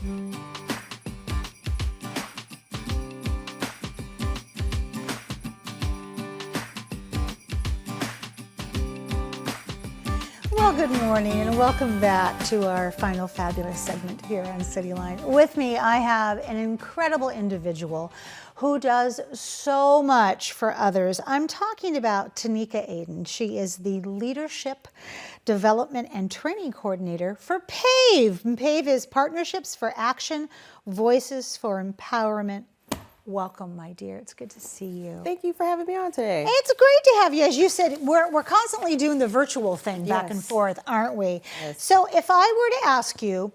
Well, good morning and welcome back to our final fabulous segment here on Cityline. With me, I have an incredible individual who does so much for others. I'm talking about Tanika Aiden. She is the Leadership Development and Training Coordinator for PAVE. And PAVE is Partnerships for Action, Voices for Empowerment. Welcome, my dear. It's good to see you. Thank you for having me on today. It's great to have you. As you said, we're constantly doing the virtual thing back and Yes. forth, aren't we? Yes. So if I were to ask you,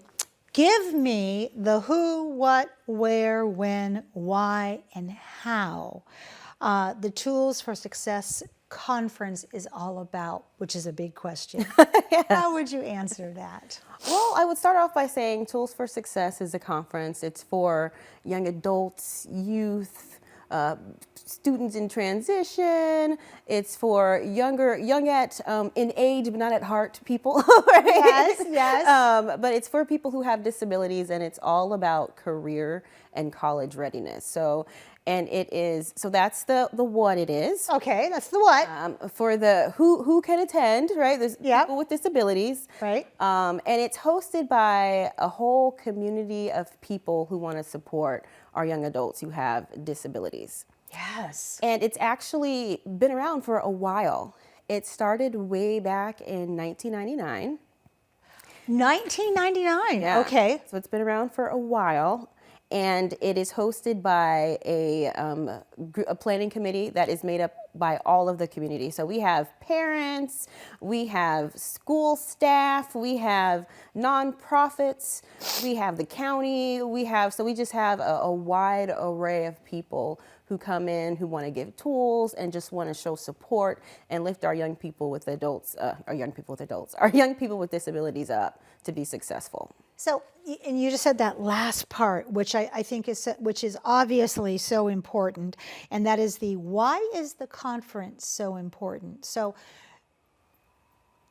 give me the who, what, where, when, why, and how the Tools for Success conference is all about, which is a big question. How would you answer that? Well, I would start off by saying Tools for Success is a conference. It's for young adults, youth, students in transition. It's for young at in age but not at heart people. Right? Yes, yes. But it's for people who have disabilities, and it's all about career and college readiness. So that's the what it is. Okay, that's the what. For the who can attend, right? There's people with disabilities, Right. And it's hosted by a whole community of people who want to support our young adults who have disabilities. Yes. And it's actually been around for a while. It started way back in 1999. 1999. Yeah. Okay. So it's been around for a while. And it is hosted by a planning committee that is made up by all of the community. So we have parents, we have school staff, we have nonprofits, we have the county, so we just have a wide array of people who come in, who want to give tools and just want to show support and lift our young people with disabilities up to be successful. So, and you just said that last part, which I think is obviously so important, and that is why is the conference so important? So,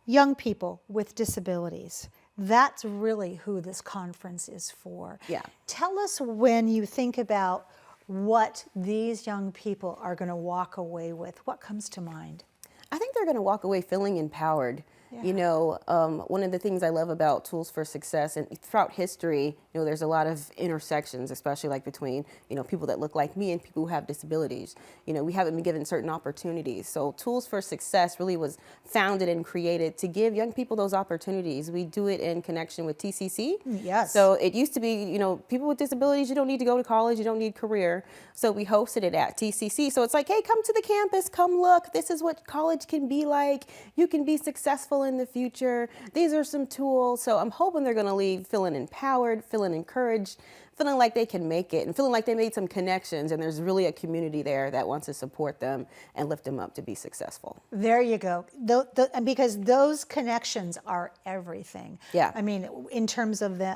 young people with disabilities, that's really who this conference is for. Yeah. Tell us, when you think about what these young people are going to walk away with, what comes to mind? I think they're going to walk away feeling empowered. Yeah. You know, one of the things I love about Tools for Success, and throughout history, you know, there's a lot of intersections, especially like between, you know, people that look like me and people who have disabilities. You know, we haven't been given certain opportunities. So Tools for Success really was founded and created to give young people those opportunities. We do it in connection with TCC. Yes. So it used to be, you know, people with disabilities, you don't need to go to college, you don't need career. So we hosted it at TCC. So it's like, hey, come to the campus, come look. This is what college can be like. You can be successful in the future. These are some tools. So I'm hoping they're going to leave feeling empowered, feeling encouraged, feeling like they can make it, and feeling like they made some connections, and there's really a community there that wants to support them and lift them up to be successful. There you go. Because those connections are everything. Yeah. I mean, in terms of the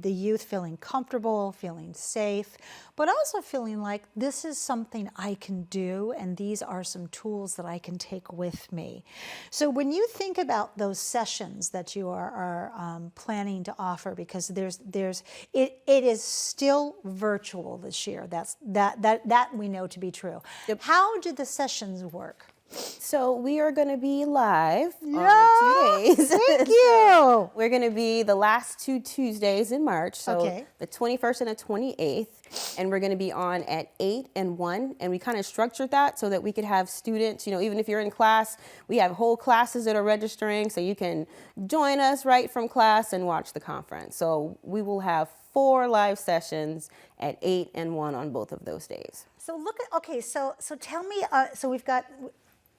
youth feeling comfortable, feeling safe, but also feeling like this is something I can do, and these are some tools that I can take with me. So when you think about those sessions that you are planning to offer, because it is still virtual this year. That we know to be true. Yep. How do the sessions work? So we are going to be live Yeah, on 2 days. thank you. We're going to be the last 2 Tuesdays in March, so Okay. the 21st and the 28th, and we're going to be on at 8 and 1, and we kind of structured that so that we could have students, you know, even if you're in class, we have whole classes that are registering, so you can join us right from class and watch the conference. So we will have 4 live sessions at 8 and 1 on both of those days. So so tell me. So we've got.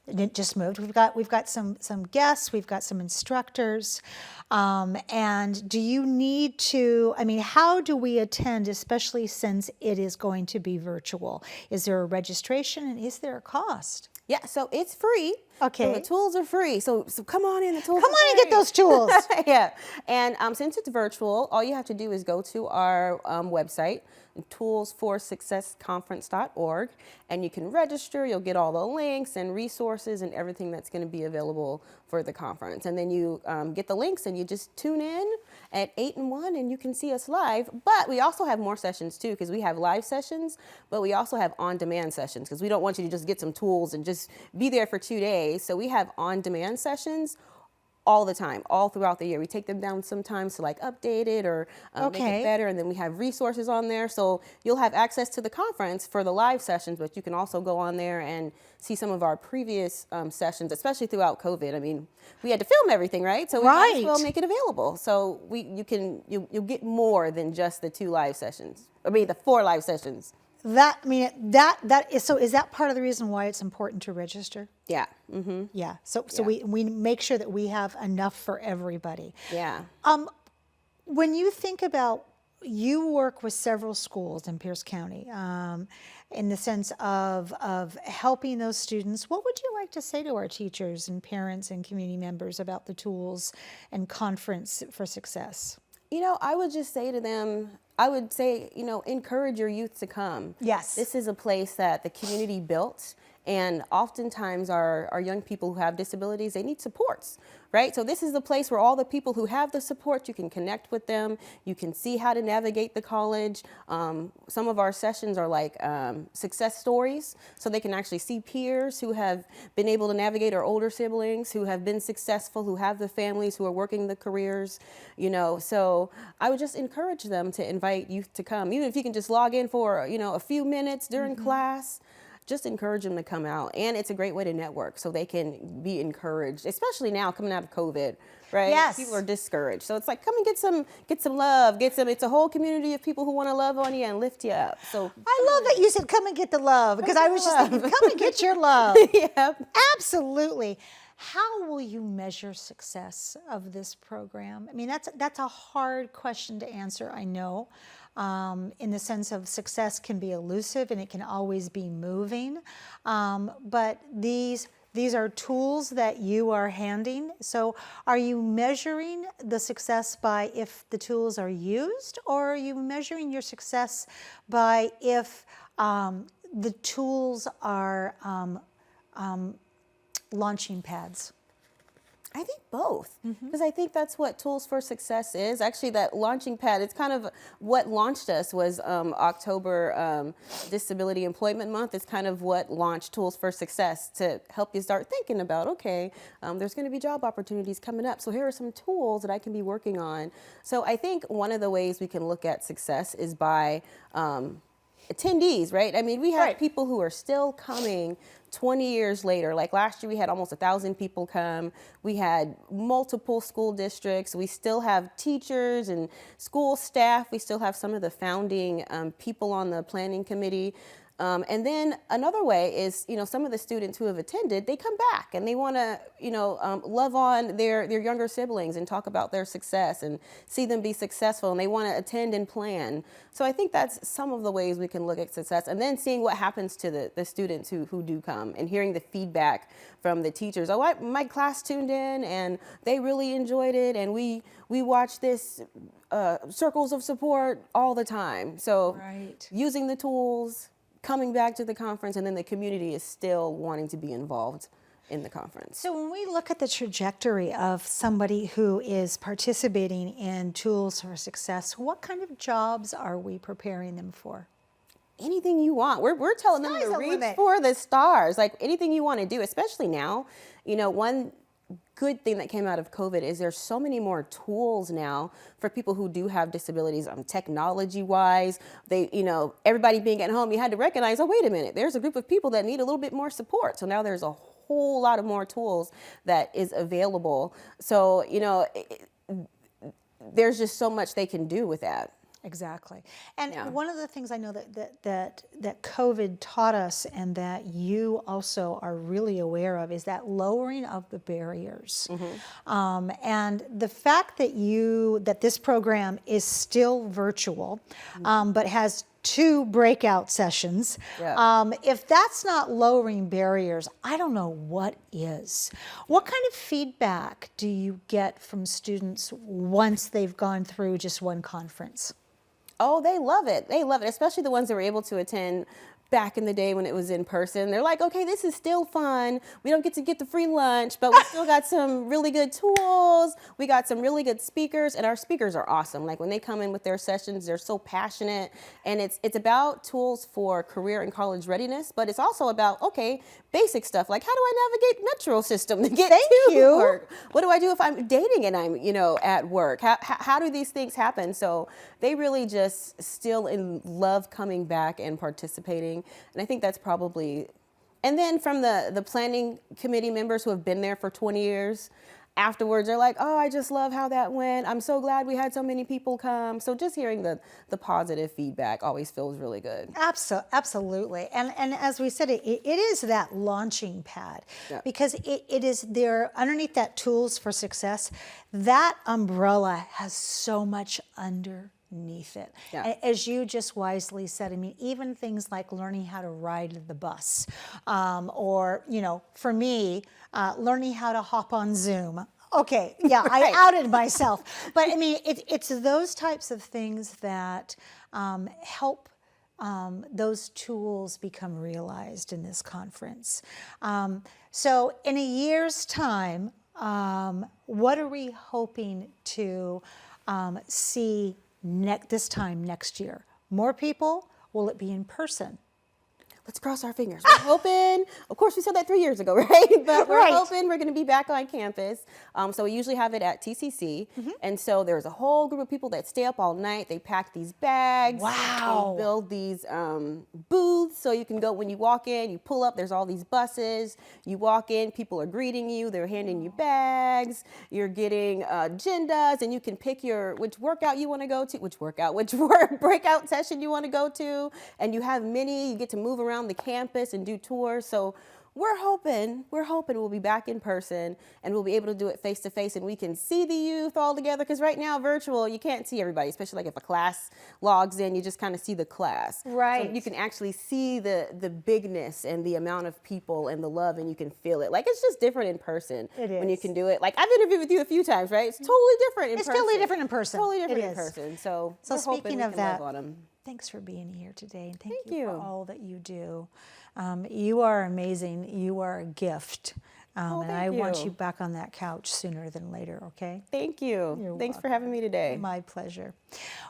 It just moved. We've got some guests. We've got some instructors. And do you need to? I mean, how do we attend, especially since it is going to be virtual? Is there a registration, and is there a cost? Yeah, so it's free. Okay. So the tools are free. So come on in. The tools. Come on and get those tools. Yeah. And since it's virtual, all you have to do is go to our website, toolsforsuccessconference.org, and you can register. You'll get all the links and resources and everything that's going to be available for the conference. And then you get the links and you just tune in at 8 and 1, and you can see us live. But we also have more sessions too, because we have live sessions, but we also have on-demand sessions, because we don't want you to just get some tools and just be there for 2 days. So we have on-demand sessions all the time, all throughout the year. We take them down sometimes to like update it or make Okay. it better, and then we have resources on there. So you'll have access to the conference for the live sessions, but you can also go on there and see some of our previous sessions, especially throughout COVID. I mean, we had to film everything, right? So we might as well Right. make it available. So you'll get more than just the 2 live sessions. I mean, the 4 live sessions. So is that part of the reason why it's important to register? Yeah. Mm-hmm. Yeah. So Yeah. we make sure that we have enough for everybody. Yeah. When you think about, you work with several schools in Pierce County, in the sense of helping those students, what would you like to say to our teachers and parents and community members about the tools and Conference for Success? I would just say to them, encourage your youth to come. Yes. This is a place that the community built, and oftentimes our young people who have disabilities, they need supports, right? So this is the place where all the people who have the support, you can connect with them, you can see how to navigate the college. Some of our sessions are like success stories, so they can actually see peers who have been able to navigate, or older siblings who have been successful, who have the families, who are working the careers, So I would just encourage them to invite youth to come, even if you can just log in for, a few minutes during class. Just encourage them to come out. And it's a great way to network, so they can be encouraged, especially now coming out of COVID, right? Yes. People are discouraged. So it's like, come and get some love, it's a whole community of people who want to love on you and lift you up. So I love that you said, come and get the love, because I was just thinking, come and get your love. yeah. Absolutely. How will you measure success of this program? I mean, that's a hard question to answer, I know, in the sense of success can be elusive and it can always be moving. But these are tools that you are handing. So are you measuring the success by if the tools are used, or are you measuring your success by if the tools are launching pads? I think both, because I think that's what Tools for Success is. Actually, that launching pad, it's kind of what launched us was October Disability Employment Month. It's kind of what launched Tools for Success, to help you start thinking about, okay, there's going to be job opportunities coming up, so here are some tools that I can be working on. So I think one of the ways we can look at success is by attendees, right? I mean, we have Right. people who are still coming 20 years later. Like last year, we had almost 1,000 people come. We had multiple school districts. We still have teachers and school staff. We still have some of the founding people on the planning committee. And then another way is, some of the students who have attended, they come back and they want to, love on their younger siblings and talk about their success and see them be successful, and they want to attend and plan. So I think that's some of the ways we can look at success, and then seeing what happens to the students who do come, and hearing the feedback from the teachers. Oh, my class tuned in and they really enjoyed it, and we watched this circles of support all the time. So Right. using the tools, coming back to the conference, and then the community is still wanting to be involved in the conference. So when we look at the trajectory of somebody who is participating in Tools for Success, what kind of jobs are we preparing them for? Anything you want. We're telling them Sky's to the reach limit. for the stars. Like anything you want to do, especially now. One good thing that came out of COVID is there's so many more tools now for people who do have disabilities, technology wise. Everybody being at home, you had to recognize, oh, wait a minute, there's a group of people that need a little bit more support. So now there's a whole lot of more tools that is available. So, there's just so much they can do with that. Exactly. And Yeah. one of the things I know that COVID taught us, and that you also are really aware of, is that lowering of the barriers. And the fact that this program is still virtual, but has 2 breakout sessions. Yeah. If that's not lowering barriers, I don't know what is. What kind of feedback do you get from students once they've gone through just one conference? Oh, they love it. They love it, especially the ones that were able to attend back in the day when it was in person. They're like, okay, this is still fun. We don't get to get the free lunch, but we still got some really good tools. We got some really good speakers, and our speakers are awesome. Like when they come in with their sessions, they're so passionate, and it's about tools for career and college readiness, but it's also about, okay, basic stuff like how do I navigate metro system to get to work? What do I do if I'm dating and I'm, at work? How do these things happen? So they really just still love coming back and participating. And I think that's probably, and then from the planning committee members who have been there for 20 years, afterwards they're like, oh, I just love how that went. I'm so glad we had so many people come. So just hearing the positive feedback always feels really good. Absolutely. And as we said, it is that launching pad, because it is there underneath that tools for success. That umbrella has so much underneath it. Yeah. As you just wisely said, I mean, even things like learning how to ride the bus, or, for me, learning how to hop on Zoom. Okay, yeah, I outed myself. But I mean, it's those types of things that help those tools become realized in this conference. So in a year's time, what are we hoping to see this time next year? More people? Will it be in person? Let's cross our fingers. We're hoping, of course we said that 3 years ago, right? But we're hoping we're gonna be back on campus. So we usually have it at TCC. And so there's a whole group of people that stay up all night. They pack these bags. Wow. They build these booths so you can go, when you walk in, you pull up, there's all these buses. You walk in, people are greeting you, they're handing you bags. You're getting agendas, and you can pick which workout you wanna go to, which breakout session you wanna go to. And you have you get to move around the campus and do tours. So we're hoping we'll be back in person, and we'll be able to do it face to face, and we can see the youth all together, because right now virtual, you can't see everybody, especially like if a class logs in, you just kind of see the class. Right. So you can actually see the bigness and the amount of people and the love, and you can feel it. Like, it's just different in person. It is. When you can do it. Like, I've interviewed with you a few times, right? It's totally different in person. It's totally different in person. Totally different in person. So speaking of that, love on them. Thanks for being here today, and thank you you for all that you do. You are amazing. You are a gift. And I want you back on that couch sooner than later, okay? Thank you. Thanks for having me today. My pleasure.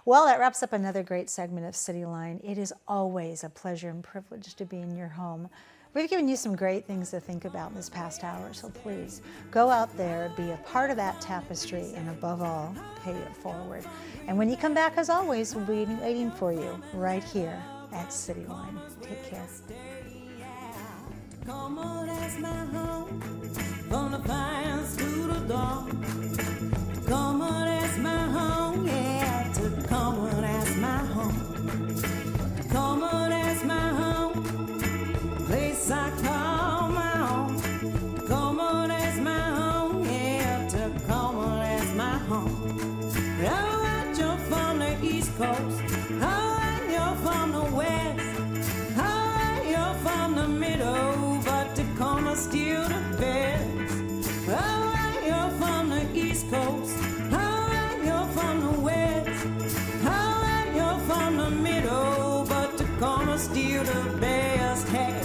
Well, that wraps up another great segment of Cityline. It is always a pleasure and privilege to be in your home. We've given you some great things to think about in this past hour, so please go out there, be a part of that tapestry, and above all, pay it forward. And when you come back, as always, we'll be waiting for you right here at Cityline. Take care. Come on, that's my home, from the pines to the dawn. Come on, that's my home, yeah, come on, that's my home. Come on, that's my home, place I call my own. Come on, that's my home, yeah, come on, that's my home. All right, you're from the East Coast, all right, you're from the West, all right, you're from the middle, still the best. All right, you're from the East Coast. All right, you're from the West. All right, you're from the middle, but Tacoma's still the best. Hey,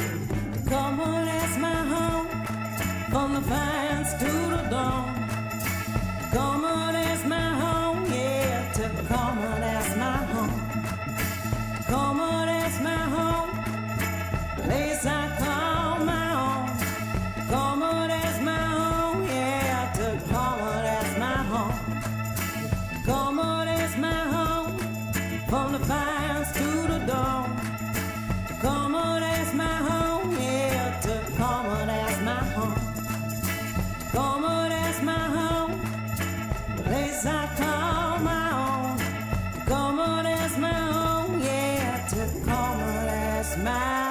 Tacoma, that's my home, from the pines to the dawn. Tacoma, that's my home, yeah, Tacoma, that's my home. Tacoma, that's my home, place I call my own. Tacoma, that's my home, yeah, Tacoma, that's my home. Tacoma, that's my home, from the pines to the dawn. Tacoma, that's my home, yeah, Tacoma, that's my home. Tacoma, that's my home, the place I call my own. Tacoma, that's my home, yeah, Tacoma, that's my home.